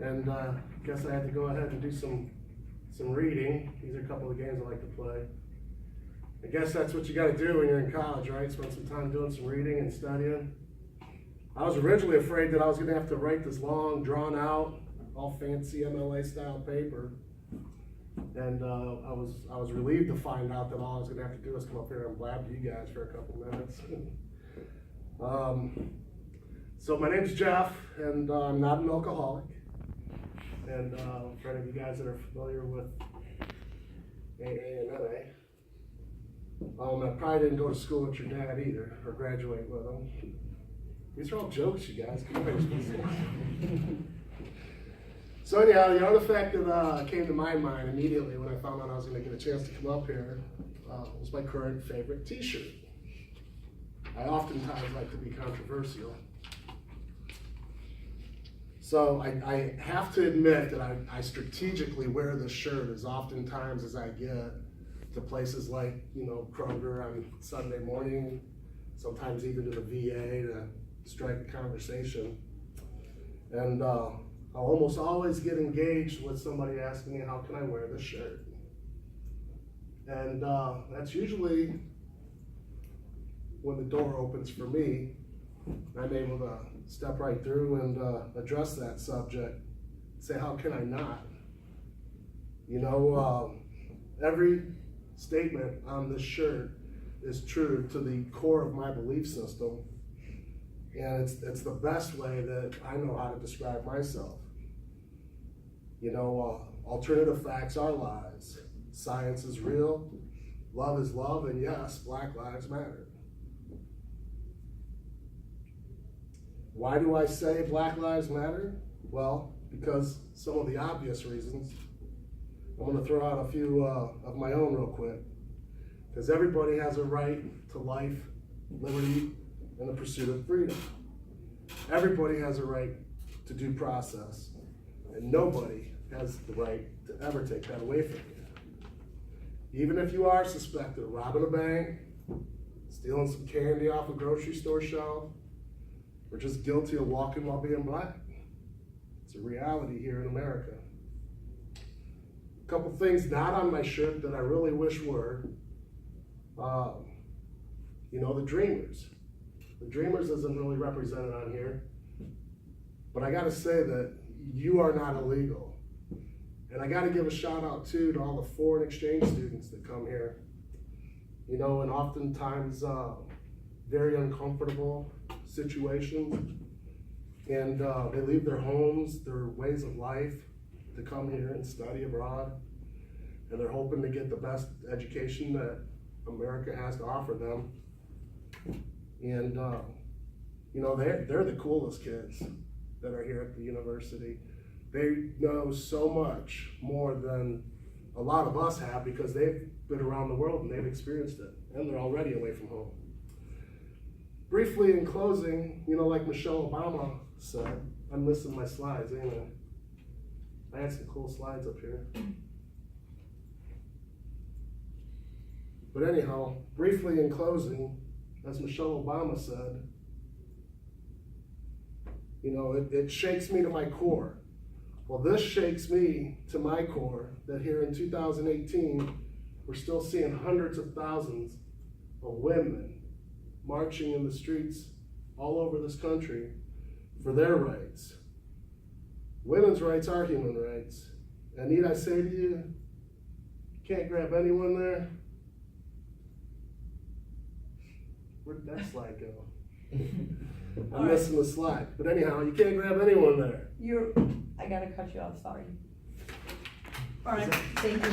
And guess I had to go ahead and do some reading. These are a couple of games I like to play. I guess that's what you got to do when you're in college, right? Spend some time doing some reading and studying. I was originally afraid that I was going to have to write this long, drawn out, all fancy MLA style paper. And I was relieved to find out that all I was going to have to do was come up here and blab to you guys for a couple minutes. So my name's Jeff, and I'm not an alcoholic. And for any of you guys that are familiar with AA and NA, I probably didn't go to school with your dad either, or graduate with him. These are all jokes, you guys. Come on. So anyhow, the artifact that came to my mind immediately when I found out I was going to get a chance to come up here was my current favorite t-shirt. I oftentimes like to be controversial. So I have to admit that I strategically wear this shirt as oftentimes as I get to places like, Kroger on Sunday morning, sometimes even to the VA to strike a conversation. And I'll almost always get engaged with somebody asking me, how can I wear this shirt? And that's usually when the door opens for me. I'm able to step right through and address that subject, say, how can I not? Every statement on this shirt is true to the core of my belief system, and it's the best way that I know how to describe myself. Alternative facts are lies. Science is real, love is love, and yes, Black Lives Matter. Why do I say Black Lives Matter? Well, because some of the obvious reasons. I'm going to throw out a few of my own real quick. Because everybody has a right to life, liberty, and the pursuit of freedom. Everybody has a right to due process. And nobody has the right to ever take that away from you. Even if you are suspected of robbing a bank, stealing some candy off a grocery store shelf, or just guilty of walking while being black. It's a reality here in America. A couple things not on my shirt that I really wish were, the Dreamers. The Dreamers isn't really represented on here, but I gotta say that you are not illegal. And I gotta give a shout out too to all the foreign exchange students that come here. And oftentimes very uncomfortable situations, and they leave their homes, their ways of life to come here and study abroad, and they're hoping to get the best education that America has to offer them. And they're the coolest kids that are here at the university. They know so much more than a lot of us have because they've been around the world and they've experienced it, and they're already away from home. Briefly in closing, like Michelle Obama said, I'm missing my slides, ain't I? I had some cool slides up here. But anyhow, briefly in closing, as Michelle Obama said, it shakes me to my core. Well, this shakes me to my core that here in 2018, we're still seeing hundreds of thousands of women marching in the streets all over this country for their rights. Women's rights are human rights. And need I say to you, can't grab anyone there? Where did that slide go? I'm missing the slide. But anyhow, you can't grab anyone there. I gotta cut you off, sorry. All right, thank you.